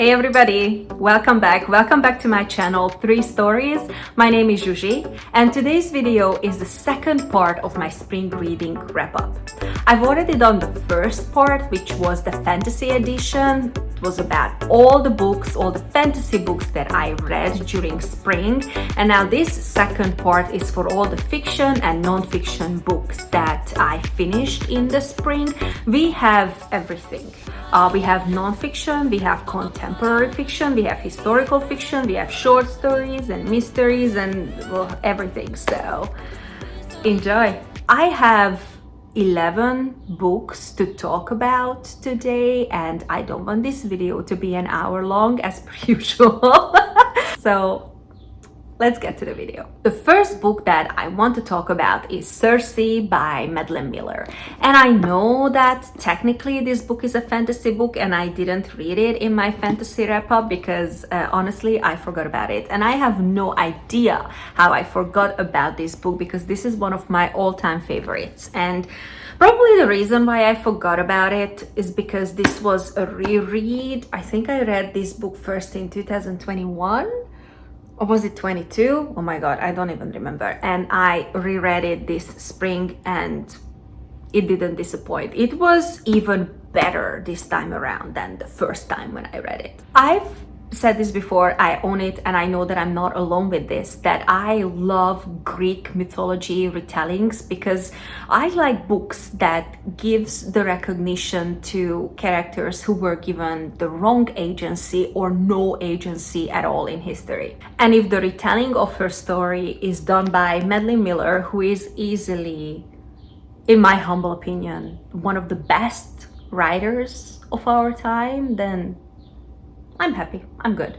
Hey everybody, welcome back. Welcome back to my channel, Three Stories. My name is Zsuzsi, and today's video is the second part of my spring reading wrap-up. I've already done the first part, which was the fantasy edition. It was about all the books, all the fantasy books that I read during spring. And now this second part is for all the fiction and non-fiction books that I finished in the spring. We have everything. We have non-fiction, we have contemporary fiction, we have historical fiction, we have short stories and mysteries and well, everything. So enjoy. I have 11 books to talk about today, and I don't want this video to be an hour long as per usual. So let's get to the video. The first book that I want to talk about is Zsuzsi by Madeline Miller. And I know that technically this book is a fantasy book and I didn't read it in my fantasy wrap-up because honestly I forgot about it. And I have no idea how I forgot about this book because this is one of my all-time favorites. And probably the reason why I forgot about it is because this was a reread. I think I read this book first in 2021. Or was it 22? Oh my god, I don't even remember. And I reread it this spring and it didn't disappoint. It was even better this time around than the first time when I read it. I've said this before, I own it, and I know that I'm not alone with this, that I love Greek mythology retellings because I like books that gives the recognition to characters who were given the wrong agency or no agency at all in history. And if the retelling of her story is done by Madeline Miller, who is easily, in my humble opinion, one of the best writers of our time, then I'm happy, I'm good.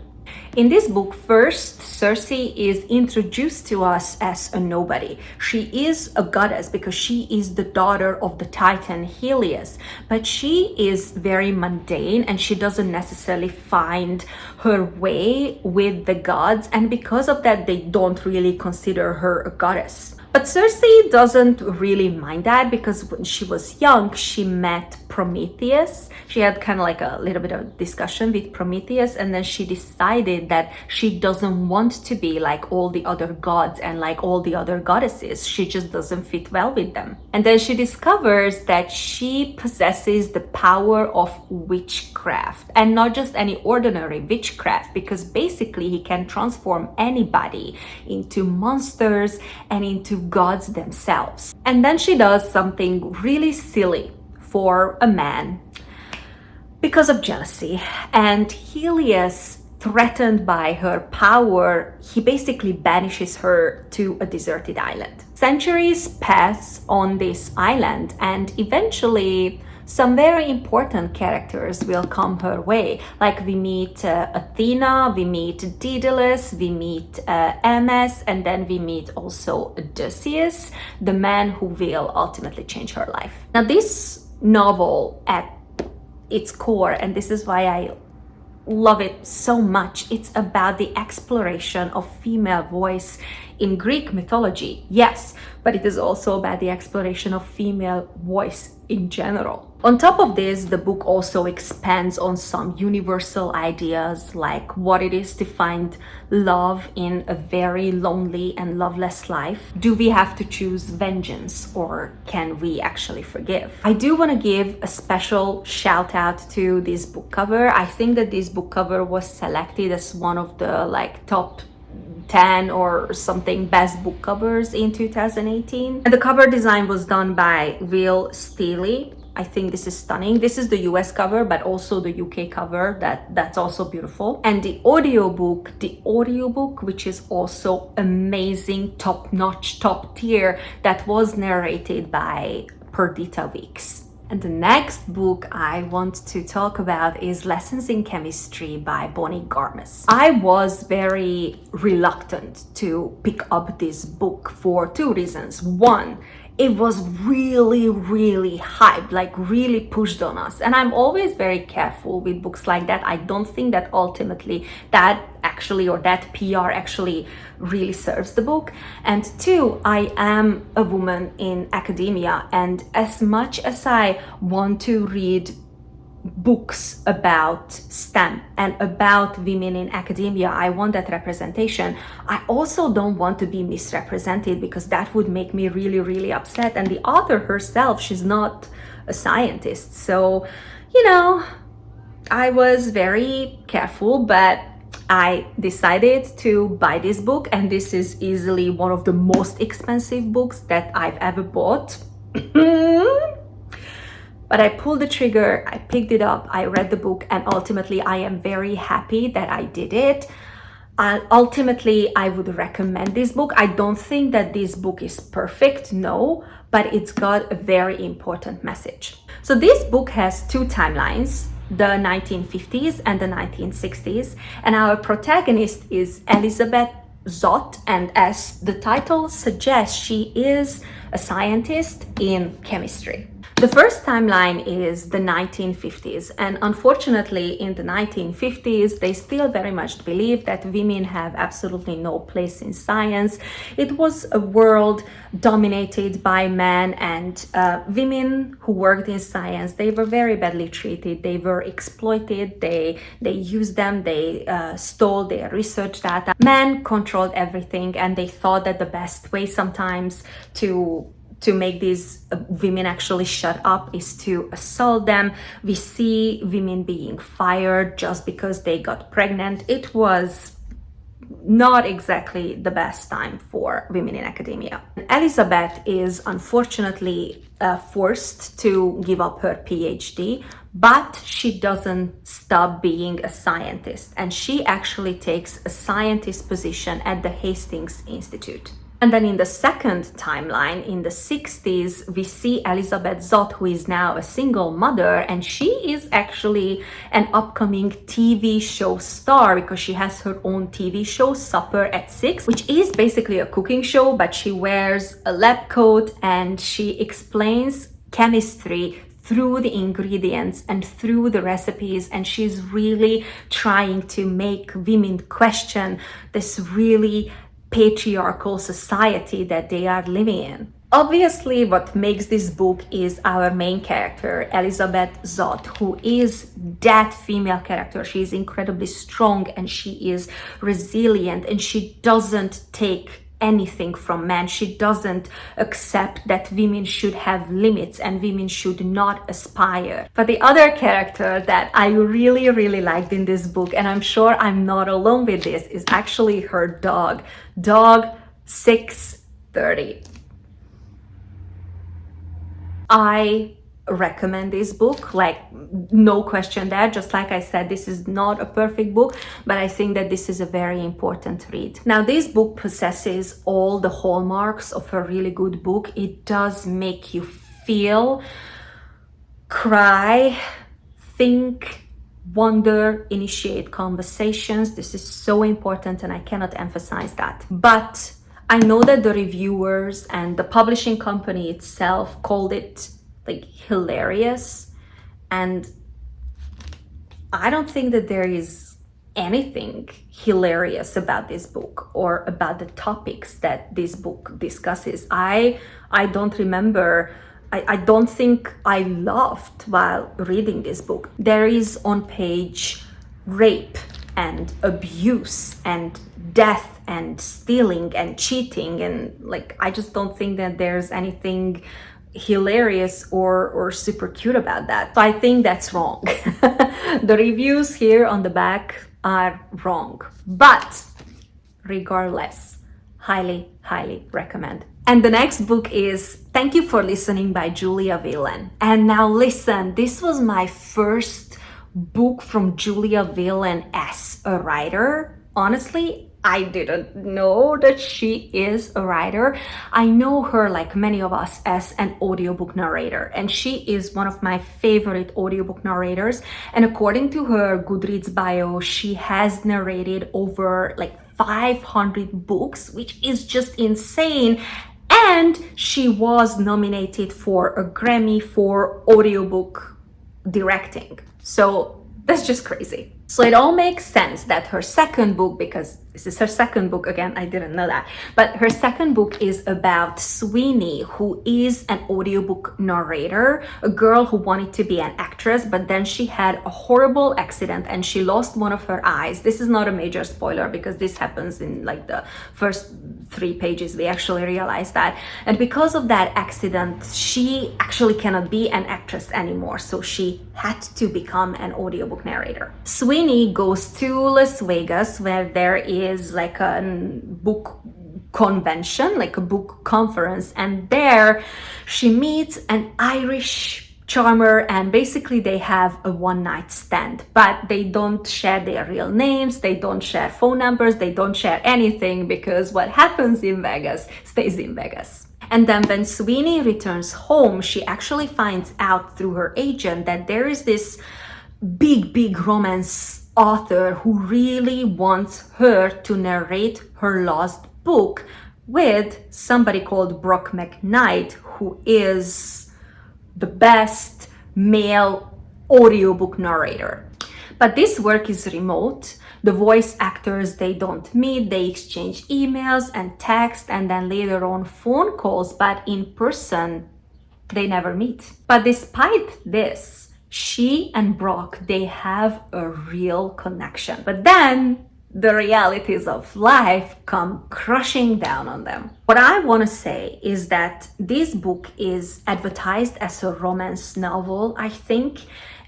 In this book, first, Zsuzsi is introduced to us as a nobody. She is a goddess because she is the daughter of the Titan Helios, but she is very mundane and she doesn't necessarily find her way with the gods, and because of that, they don't really consider her a goddess. But Zsuzsi doesn't really mind that because when she was young, she met Prometheus. She had kind of like a little bit of a discussion with Prometheus, and then she decided that she doesn't want to be like all the other gods and like all the other goddesses. She just doesn't fit well with them. And then she discovers that she possesses the power of witchcraft, and not just any ordinary witchcraft, because basically he can transform anybody into monsters and into gods themselves. And then she does something really silly for a man because of jealousy, and Helios, threatened by her power, he basically banishes her to a deserted island. Centuries pass on this island, and eventually some very important characters will come her way. Like we meet Athena, we meet Daedalus, we meet Hermes, and then we meet also Odysseus, the man who will ultimately change her life. Now this novel at its core, and this is why I love it so much, it's about the exploration of female voice in Greek mythology, yes, but it is also about the exploration of female voice in general. On top of this, the book also expands on some universal ideas like what it is to find love in a very lonely and loveless life. Do we have to choose vengeance, or can we actually forgive? I do want to give a special shout out to this book cover. I think that this book cover was selected as one of the like top 10 or something best book covers in 2018. And the cover design was done by Will Steely. I think this is stunning. This is the US cover, but also the UK cover. That's also beautiful. And the audiobook, which is also amazing, top-notch, top tier, that was narrated by Perdita Weeks. And the next book I want to talk about is Lessons in Chemistry by Bonnie Garmus. I was very reluctant to pick up this book for two reasons. One, it was really hyped, like really pushed on us. And I'm always very careful with books like that. I don't think that ultimately that actually, or that PR actually really serves the book. And two, I am a woman in academia, and as much as I want to read books about STEM and about women in academia. I want that representation. I also don't want to be misrepresented, because that would make me really, really upset. And the author herself, she's not a scientist. So, you know, I was very careful, but I decided to buy this book, and this is easily one of the most expensive books that I've ever bought. But I pulled the trigger, I picked it up, I read the book, and ultimately I am very happy that I did it. Ultimately, I would recommend this book. I don't think that this book is perfect, no, but it's got a very important message. So this book has two timelines, the 1950s and the 1960s, and our protagonist is Elizabeth Zott, and as the title suggests, she is a scientist in chemistry. The first timeline is the 1950s, and unfortunately in the 1950s they still very much believe that women have absolutely no place in science. It was a world dominated by men, and women who worked in science, they were very badly treated, they were exploited, they used them, they stole their research data. Men controlled everything, and they thought that the best way sometimes to make these women actually shut up is to assault them. We see women being fired just because they got pregnant. It was not exactly the best time for women in academia. Elizabeth is unfortunately forced to give up her PhD, but she doesn't stop being a scientist, and she actually takes a scientist position at the Hastings Institute. And then in the second timeline, in the 60s, we see Elizabeth Zott, who is now a single mother, and she is actually an upcoming TV show star, because she has her own TV show, Supper at 6, which is basically a cooking show, but she wears a lab coat and she explains chemistry through the ingredients and through the recipes, and she's really trying to make women question this really patriarchal society that they are living in. Obviously, what makes this book is our main character, Elizabeth Zott, who is that female character. She is incredibly strong and she is resilient, and she doesn't take anything from men. She doesn't accept that women should have limits and women should not aspire. But the other character that I really, really liked in this book, and I'm sure I'm not alone with this, is actually her dog, Dog 630. I recommend this book, like no question there. Just like I said, this is not a perfect book, but I think that this is a very important read. Now, this book possesses all the hallmarks of a really good book. It does make you feel, cry, think, wonder, initiate conversations. This is so important and I cannot emphasize that. But I know that the reviewers and the publishing company itself called it like hilarious, and I don't think that there is anything hilarious about this book or about the topics that this book discusses. I don't remember, I don't think I laughed while reading this book. There is on page rape and abuse and death and stealing and cheating, and like I just don't think that there's anything hilarious or super cute about that. So I think that's wrong. The reviews here on the back are wrong, but regardless, highly recommend. And the next book is Thank You for Listening by Julia Whelan. And now listen, this was my first book from Julia Whelan as a writer. Honestly, I didn't know that she is a writer. I know her, like many of us, as an audiobook narrator, and she is one of my favorite audiobook narrators. And according to her Goodreads bio, she has narrated over like 500 books, which is just insane. And she was nominated for a Grammy for audiobook directing. So that's just crazy. So it all makes sense that her second book, because this is her second book. Again, I didn't know that. But her second book is about Sweeney, who is an audiobook narrator, a girl who wanted to be an actress, but then she had a horrible accident and she lost one of her eyes. This is not a major spoiler because this happens in like the first 3 pages. We actually realize that. And because of that accident, she actually cannot be an actress anymore. So she had to become an audiobook narrator. Sweeney goes to Las Vegas, where there is like a book convention, like a book conference, and there she meets an Irish charmer, and basically they have a one-night stand, but they don't share their real names, they don't share phone numbers, they don't share anything, because what happens in Vegas stays in Vegas. And then when Sweeney returns home, she actually finds out through her agent that there is this big romance author who really wants her to narrate her lost book with somebody called Brock McKnight, who is the best male audiobook narrator. But this work is remote. The voice actors, they don't meet, they exchange emails and text and then later on phone calls, but in person, they never meet. But despite this, she and Brock, they have a real connection. But then the realities of life come crushing down on them. What I want to say is that this book is advertised as a romance novel, I think,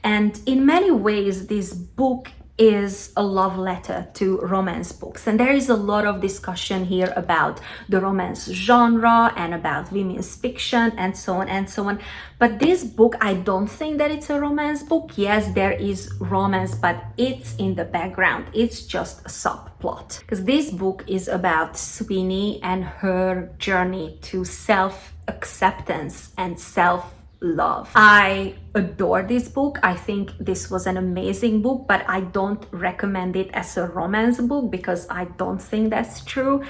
and in many ways this book is a love letter to romance books. And there is a lot of discussion here about the romance genre and about women's fiction and so on and so on. But this book, I don't think that it's a romance book. Yes, there is romance, but it's in the background. It's just a subplot. Because this book is about Sweeney and her journey to self-acceptance and self-love. I adore this book. I think this was an amazing book, but I don't recommend it as a romance book because I don't think that's true.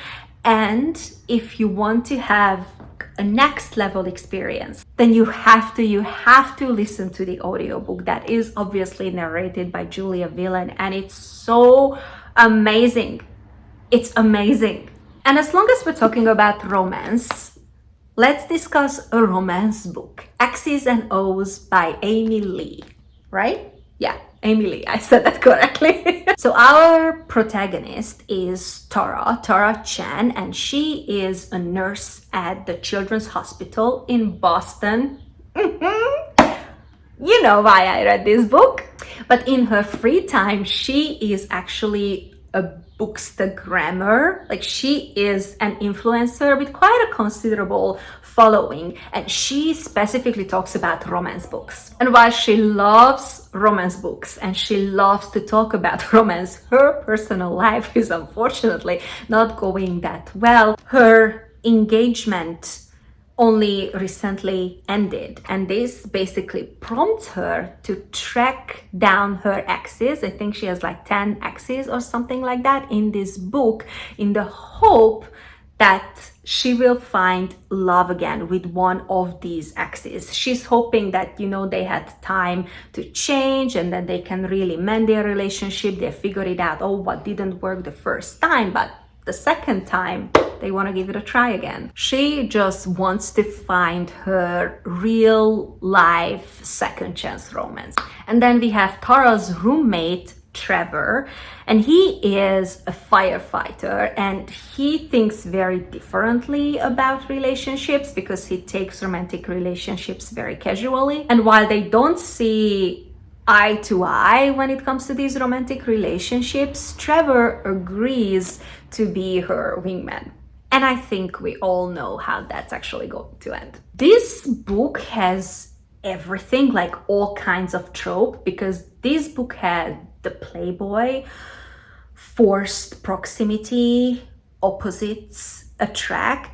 And if you want to have a next level experience, then you have to listen to the audiobook that is obviously narrated by Julia Whelan, and it's so amazing. It's amazing. And as long as we're talking about romance, let's discuss a romance book, X's and O's by Amy Lee, right? Yeah, Amy Lee, I said that correctly. So our protagonist is Tara Chan, and she is a nurse at the Children's Hospital in Boston. You know why I read this book. But in her free time, she is actually a bookstagrammer. Like, she is an influencer with quite a considerable following, and she specifically talks about romance books. And while she loves romance books and she loves to talk about romance, her personal life is unfortunately not going that well. Her engagement only recently ended, and this basically prompts her to track down her exes. I think she has like 10 exes or something like that in this book, in the hope that she will find love again with one of these exes. She's hoping that, you know, they had time to change and that they can really mend their relationship. They figured it out, oh, what didn't work the first time, but the second time they want to give it a try again. She just wants to find her real life second chance romance. And then we have Tara's roommate, Trevor, and he is a firefighter, and he thinks very differently about relationships because he takes romantic relationships very casually. And while they don't see eye to eye when it comes to these romantic relationships, Trevor agrees to be her wingman. And I think we all know how that's actually going to end. This book has everything, like all kinds of trope, because this book had the playboy, forced proximity, opposites attract,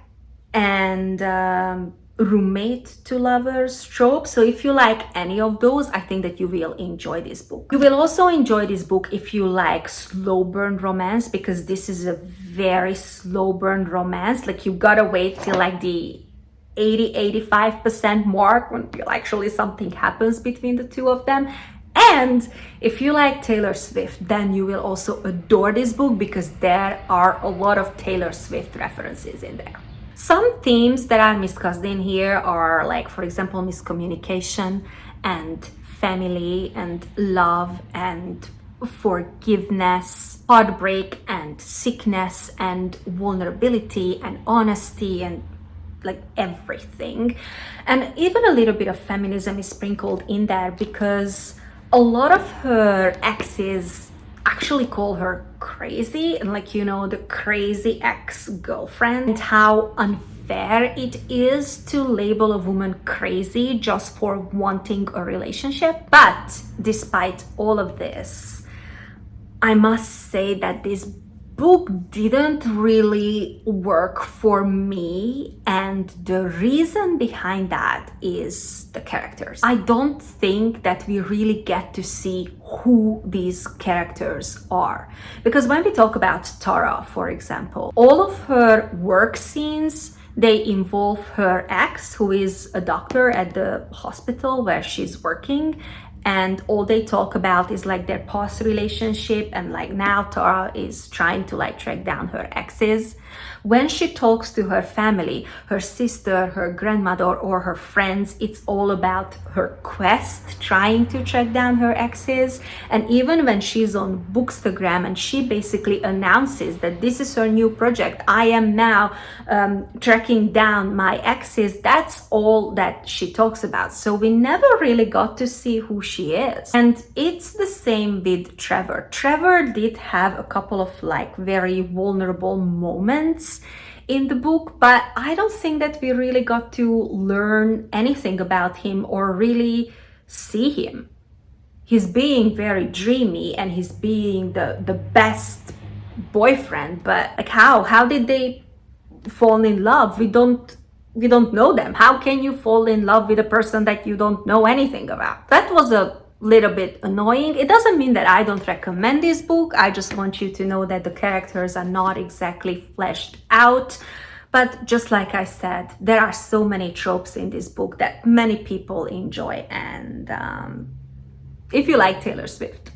and roommate to lovers trope. So if you like any of those, I think that you will enjoy this book. You will also enjoy this book if you like slow burn romance, because this is a very slow burn romance. Like, you gotta wait till like the 80-85% mark when actually something happens between the two of them. And if you like Taylor Swift, then you will also adore this book because there are a lot of Taylor Swift references in there. Some themes that are discussed in here are like, for example, miscommunication and family and love and forgiveness, heartbreak and sickness and vulnerability and honesty and like everything. And even a little bit of feminism is sprinkled in there because a lot of her exes actually call her crazy, and like, you know, the crazy ex-girlfriend, and how unfair it is to label a woman crazy just for wanting a relationship. But despite all of this, I must say that this book didn't really work for me, and the reason behind that is the characters. I don't think that we really get to see who these characters are, because when we talk about Tara, for example, all of her work scenes, they involve her ex, who is a doctor at the hospital where she's working, and all they talk about is like their past relationship, and like now Tara is trying to like track down her exes. When she talks to her family, her sister, her grandmother, or her friends, it's all about her quest trying to track down her exes. And even when she's on Bookstagram and she basically announces that this is her new project, I am now tracking down my exes, that's all that she talks about. So we never really got to see who she is. And it's the same with Trevor. Trevor did have a couple of like very vulnerable moments in the book, but I don't think that we really got to learn anything about him or really see him. He's being very dreamy and he's being the best boyfriend, but like how did they fall in love? We don't know them. How can you fall in love with a person that you don't know anything about? That was a little bit annoying. It doesn't mean that I don't recommend this book. I just want you to know that the characters are not exactly fleshed out. But just like I said, there are so many tropes in this book that many people enjoy. And if you like Taylor Swift,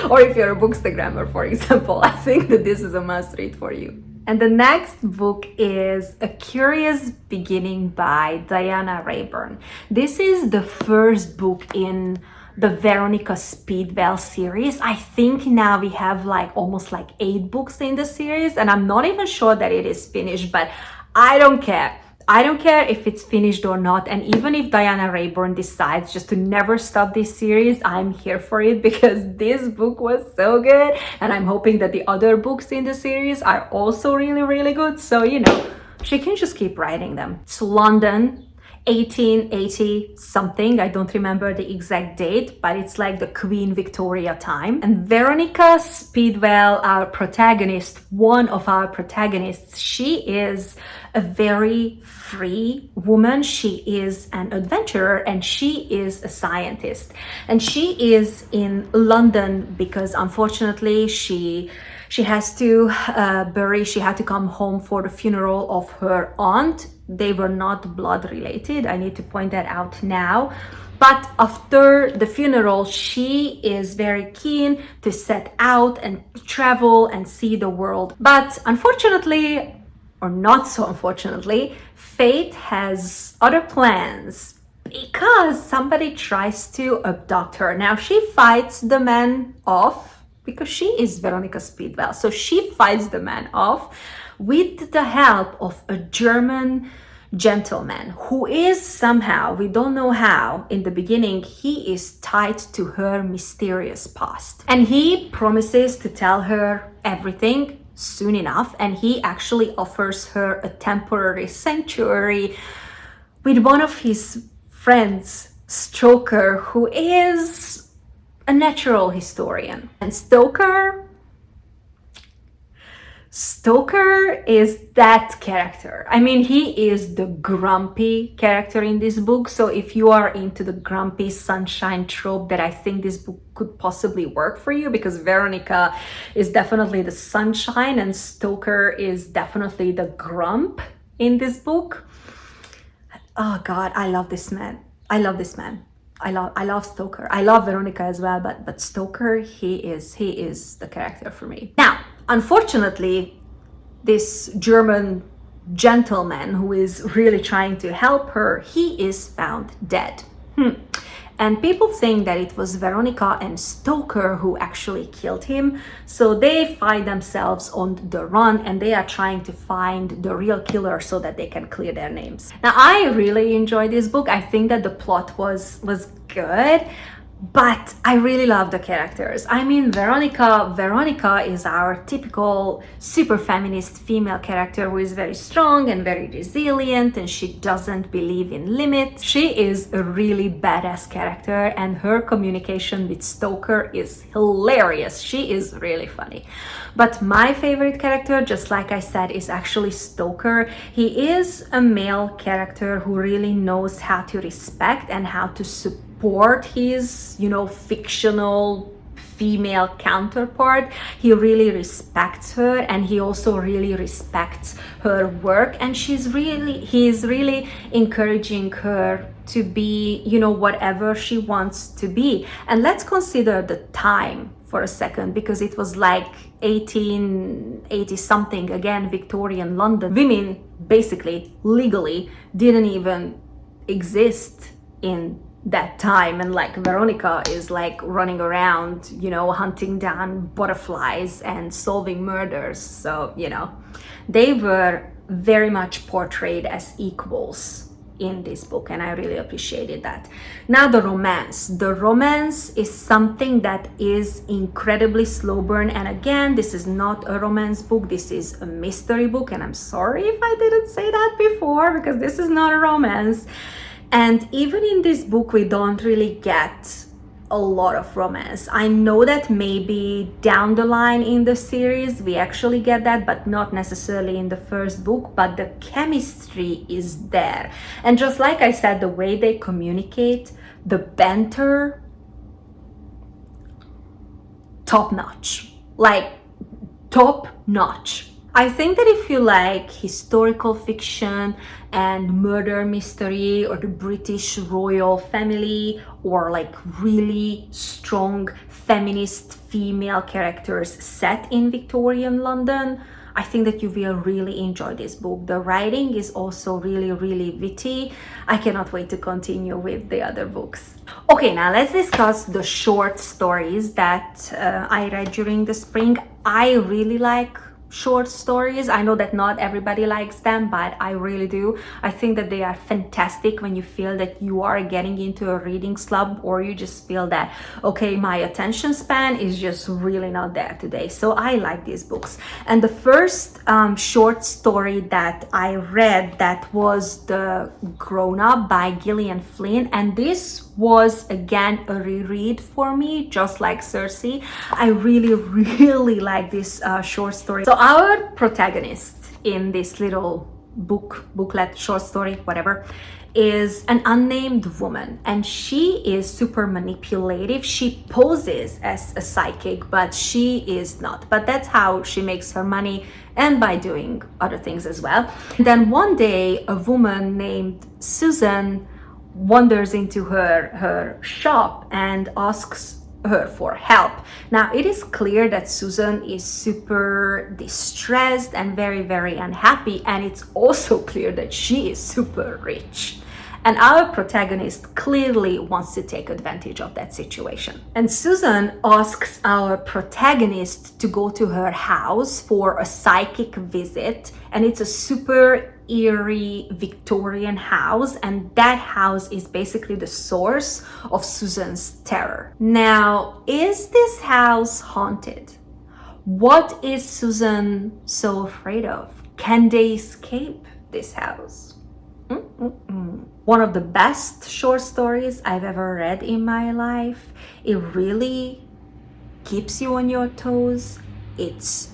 or if you're a bookstagrammer, for example, I think that this is a must read for you. And the next book is A Curious Beginning by Diana Rayburn. This is the first book in the Veronica Speedwell series. I think now we have like almost like 8 books in the series, and I'm not even sure that it is finished, but I don't care. I don't care if it's finished or not, and even if Diana Rayburn decides just to never stop this series, I'm here for it because this book was so good, and I'm hoping that the other books in the series are also really, really good, so you know, she can just keep writing them. It's London, 1880 something, I don't remember the exact date, but it's like the Queen Victoria time. And Veronica Speedwell, our protagonist, one of our protagonists, she is a very free woman. She is an adventurer and she is a scientist. And she is in London because unfortunately she has to she had to come home for the funeral of her aunt. They were not blood related, I need to point that out now. But after the funeral, she is very keen to set out and travel and see the world. But unfortunately, or not so unfortunately, fate has other plans because somebody tries to abduct her. Now she fights the man off because she is Veronica Speedwell. So she fights the man off with the help of a German gentleman who is somehow, we don't know how, in the beginning, he is tied to her mysterious past. And he promises to tell her everything soon enough, and he actually offers her a temporary sanctuary with one of his friends, Stoker, who is a natural historian. And Stoker is that character. I mean, he is the grumpy character in this book. So if you are into the grumpy sunshine trope, that I think this book could possibly work for you, because Veronica is definitely the sunshine and Stoker is definitely the grump in this book. Oh God, I love this man. I love this man. I love Stoker. I love Veronica as well, but Stoker, he is the character for me. Now, unfortunately, this German gentleman who is really trying to help her, he is found dead. And people think that it was Veronica and Stoker who actually killed him. So they find themselves on the run and they are trying to find the real killer so that they can clear their names. Now, I really enjoyed this book. I think that the plot was good. But I really love the characters. I mean, Veronica is our typical super feminist female character who is very strong and very resilient, and she doesn't believe in limits. She is a really badass character, and her communication with Stoker is hilarious. She is really funny. But my favorite character, just like I said, is actually Stoker. He is a male character who really knows how to respect and how to support his, fictional female counterpart. He really respects her, and he also really respects her work, and he's really encouraging her to be, whatever she wants to be. And let's consider the time for a second, because it was like 1880 something, again, Victorian London. Women basically legally didn't even exist in that time, and like Veronica is like running around, hunting down butterflies and solving murders. So, they were very much portrayed as equals in this book, and I really appreciated that. Now, the romance is something that is incredibly slow burn, and again, this is not a romance book, this is a mystery book, and I'm sorry if I didn't say that before, because this is not a romance. And even in this book, we don't really get a lot of romance. I know that maybe down the line in the series, we actually get that, but not necessarily in the first book, but the chemistry is there. And just like I said, the way they communicate, the banter, top notch, like top notch. I think that if you like historical fiction and murder mystery, or the British royal family, or like really strong feminist female characters set in Victorian London, I think that you will really enjoy this book. The writing is also really, really witty. I cannot wait to continue with the other books. Okay, now let's discuss the short stories that I read during the spring. I really like short stories. I know that not everybody likes them, but I really do. I think that they are fantastic when you feel that you are getting into a reading slump, or you just feel that, okay, my attention span is just really not there today. So I like these books. And the first short story that I read, that was The Grown Up by Gillian Flynn, and this was again a reread for me, just like Zsuzsi. I really, really like this short story. So our protagonist in this little booklet, short story, whatever, is an unnamed woman, and she is super manipulative. She poses as a psychic, but she is not. But that's how she makes her money, and by doing other things as well. And then one day, a woman named Susan wanders into her shop and asks her for help. Now, it is clear that Susan is super distressed and very, very unhappy, and it's also clear that she is super rich. And our protagonist clearly wants to take advantage of that situation. And Susan asks our protagonist to go to her house for a psychic visit, and it's a super eerie Victorian house, and that house is basically the source of Susan's terror. Now, is this house haunted? What is Susan so afraid of? Can they escape this house? One of the best short stories I've ever read in my life. It really keeps you on your toes. It's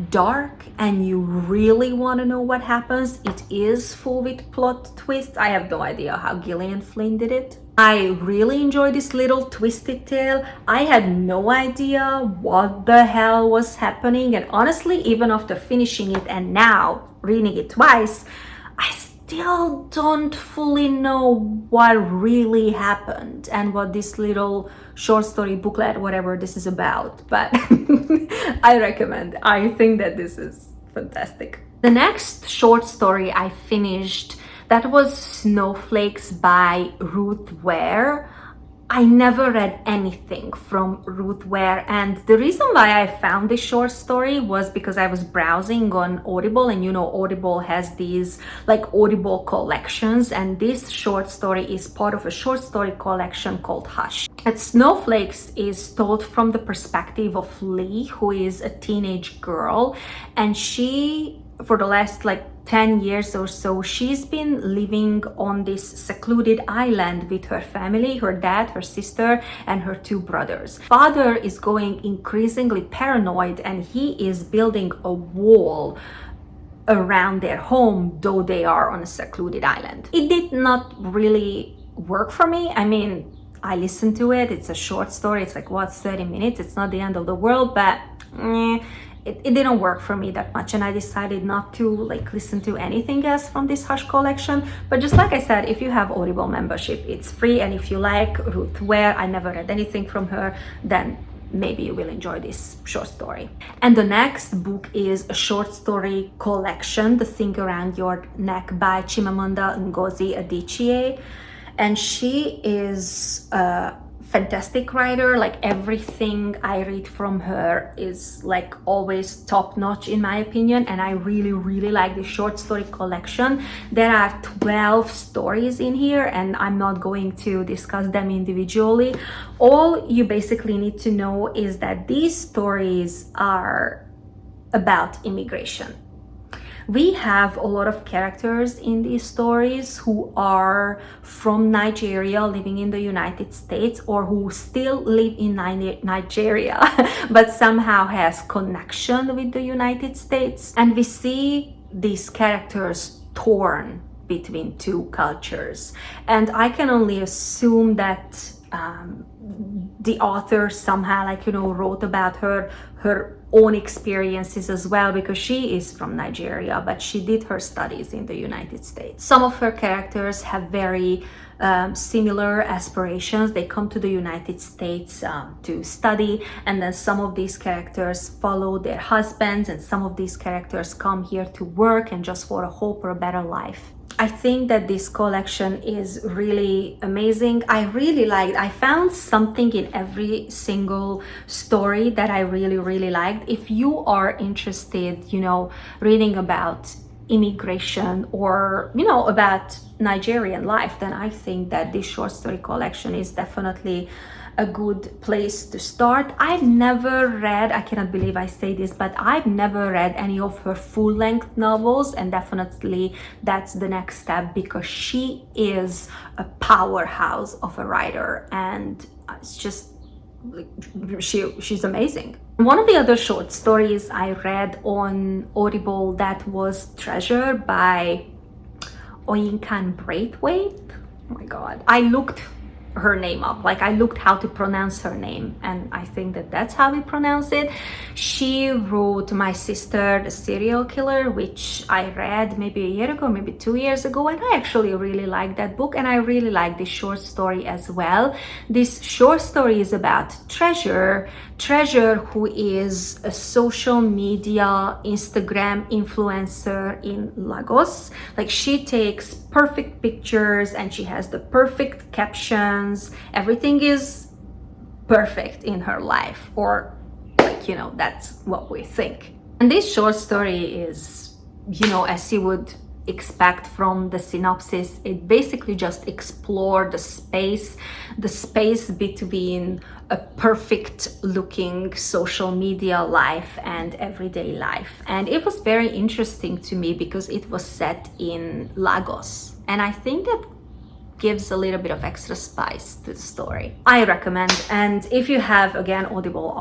dark and you really want to know what happens. It is full with plot twists. I have no idea how Gillian Flynn did it. I really enjoyed this little twisted tale. I had no idea what the hell was happening, and honestly, even after finishing it and now reading it twice, I still don't fully know what really happened and what this little short story booklet, whatever this is about, but I recommend. I think that this is fantastic. The next short story I finished, that was Snowflakes by Ruth Ware. I never read anything from Ruth Ware, and the reason why I found this short story was because I was browsing on Audible, and you know Audible has these like Audible collections, and this short story is part of a short story collection called Hush. And Snowflakes is told from the perspective of Lee, who is a teenage girl, and she, for the last like 10 years or so, she's been living on this secluded island with her family, her dad, her sister, and her two brothers. Father is going increasingly paranoid, and he is building a wall around their home, though they are on a secluded island. It did not really work for me. I mean, I listened to it. It's a short story. It's like, what, 30 minutes? It's not the end of the world, but it didn't work for me that much, and I decided not to like listen to anything else from this Hush collection. But just like I said, if you have Audible membership, it's free, and if you like Ruth Ware, I never read anything from her, then maybe you will enjoy this short story. And the next book is a short story collection, The Thing Around Your Neck by Chimamanda Ngozi Adichie, and she is fantastic writer. Like everything I read from her is like always top notch in my opinion, and I really like the short story collection. There are 12 stories in here, and I'm not going to discuss them individually. All you basically need to know is that these stories are about immigration. We have a lot of characters in these stories who are from Nigeria living in the United States, or who still live in Nigeria but somehow has connection with the United States. And we see these characters torn between two cultures. And I can only assume that the author somehow, like, you know, wrote about her own experiences as well, because she is from Nigeria, but she did her studies in the United States. Some of her characters have very similar aspirations. They come to the United States to study, and then some of these characters follow their husbands, and some of these characters come here to work and just for a hope or a better life. I think that this collection is really amazing. I found something in every single story that I really liked. If you are interested, you know, reading about immigration or, you know, about Nigerian life, then I think that this short story collection is definitely a good place to start. I've never read, I cannot believe I say this, but I've never read any of her full-length novels, and definitely that's the next step, because she is a powerhouse of a writer, and it's just she's amazing. One of the other short stories I read on Audible, that was Treasure by Oyinkan Braithwaite. Oh my god, I looked her name up, like I looked how to pronounce her name, and I think that that's how we pronounce it. She wrote My Sister the Serial Killer, which I read maybe a year ago, maybe 2 years ago, and I actually really liked that book, and I really like this short story as well. This short story is about Treasure, who is a social media Instagram influencer in Lagos. Like, she takes perfect pictures and she has the perfect captions. Everything is perfect in her life, or like, you know, that's what we think. And this short story is, you know, as you would expect from the synopsis, it basically just explored the space between a perfect looking social media life and everyday life. And it was very interesting to me because it was set in Lagos, and I think that gives a little bit of extra spice to the story. I recommend. And if you have, again, Audible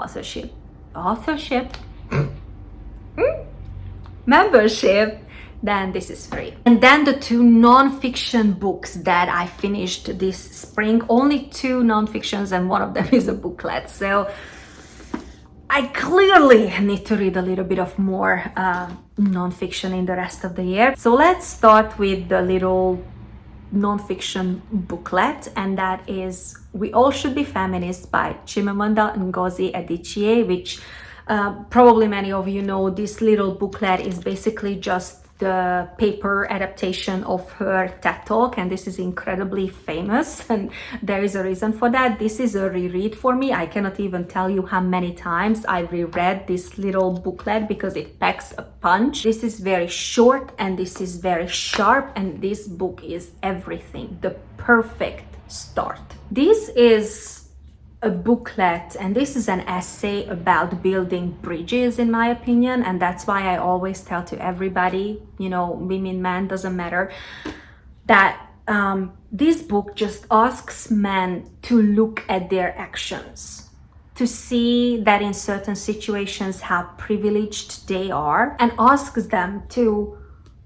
membership, then this is free. And then the two non-fiction books that I finished this spring, only two non-fictions, and one of them is a booklet. So I clearly need to read a little bit of more nonfiction in the rest of the year. So let's start with the little nonfiction booklet, and that is We All Should Be Feminists by Chimamanda Ngozi Adichie, which probably many of you know. This little booklet is basically just the paper adaptation of her TED Talk, and this is incredibly famous, and there is a reason for that. This is a reread for me. I cannot even tell you how many times I reread this little booklet because it packs a punch. This is very short and this is very sharp, and this book is everything, the perfect start. This is a booklet, and this is an essay about building bridges, in my opinion, and that's why I always tell to everybody, you know, women, men, doesn't matter, that this book just asks men to look at their actions, to see that in certain situations how privileged they are, and asks them to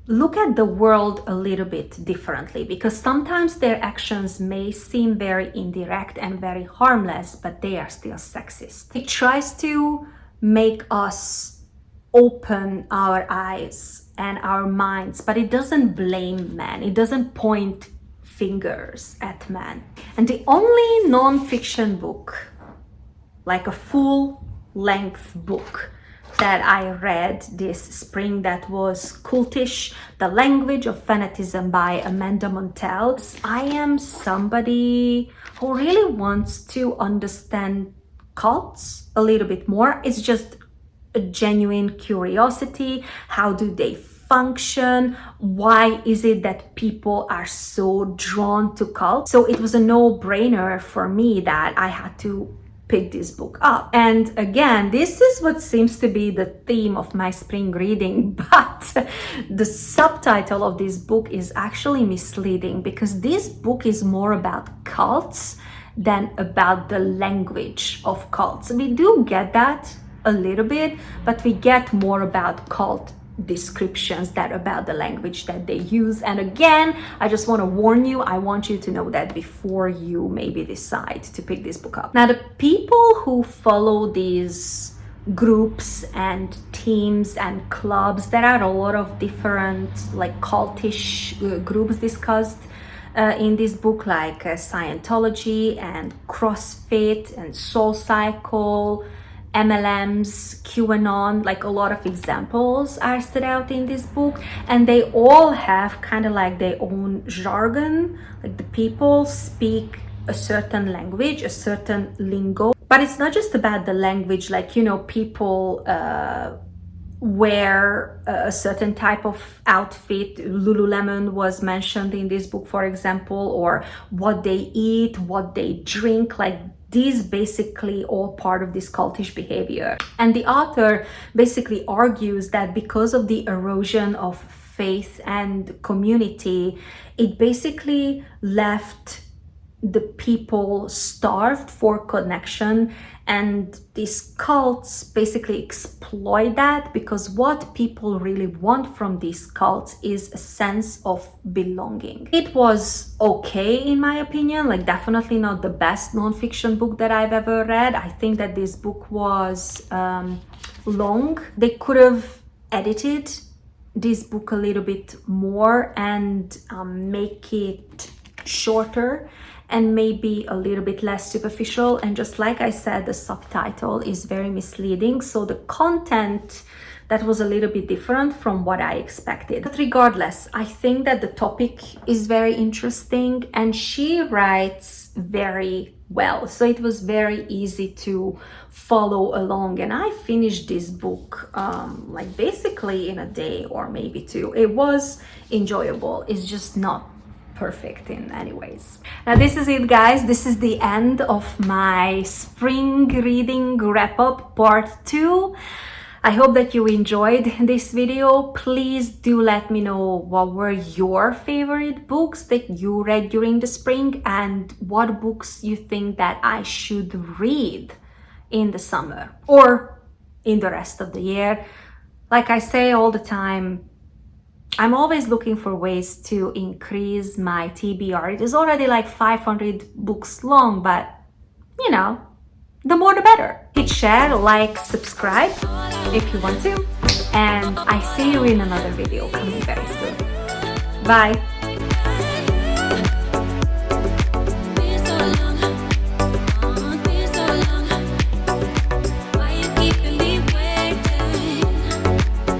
look at the world a little bit differently, because sometimes their actions may seem very indirect and very harmless, but they are still sexist. It tries to make us open our eyes and our minds, but it doesn't blame men. It doesn't point fingers at men. And the only non-fiction book, like a full-length book, that I read this spring that was cultish, The Language of Fanatism by Amanda Montell. I am somebody who really wants to understand cults a little bit more. It's just a genuine curiosity. How do they function? Why is it that people are so drawn to cults? So it was a no-brainer for me that I had to pick this book up. And again, this is what seems to be the theme of my spring reading, but the subtitle of this book is actually misleading, because this book is more about cults than about the language of cults. We do get that a little bit, but we get more about cult descriptions than about the language that they use. And again, I just want to warn you, I want you to know that before you maybe decide to pick this book up. Now, the people who follow these groups and teams and clubs, there are a lot of different like cultish groups discussed in this book, like Scientology and CrossFit and Soul Cycle, MLMs, QAnon, like a lot of examples are set out in this book, and they all have kind of like their own jargon. Like the people speak a certain language, a certain lingo, but it's not just about the language. Like, you know, people wear a certain type of outfit. Lululemon was mentioned in this book, for example, or what they eat, what they drink, like these basically all part of this cultish behavior. And the author basically argues that because of the erosion of faith and community, it basically left the people starved for connection, and these cults basically exploit that, because what people really want from these cults is a sense of belonging. It was okay in my opinion, like definitely not the best nonfiction book that I've ever read. I think that this book was long. They could have edited this book a little bit more and make it shorter and maybe a little bit less superficial. And just like I said, the subtitle is very misleading, so the content that was a little bit different from what I expected. But regardless, I think that the topic is very interesting and she writes very well, so it was very easy to follow along, and I finished this book like basically in a day or maybe two. It was enjoyable. It's just not perfect in any ways. Now this is it, guys. This is the end of my spring reading wrap-up part 2. I hope that you enjoyed this video. Please do let me know what were your favorite books that you read during the spring, and what books you think that I should read in the summer or in the rest of the year. Like I say all the time, I'm always looking for ways to increase my TBR. It is already like 500 books long, but you know, the more the better. Hit share, like, subscribe if you want to, and I see you in another video coming very soon. Bye!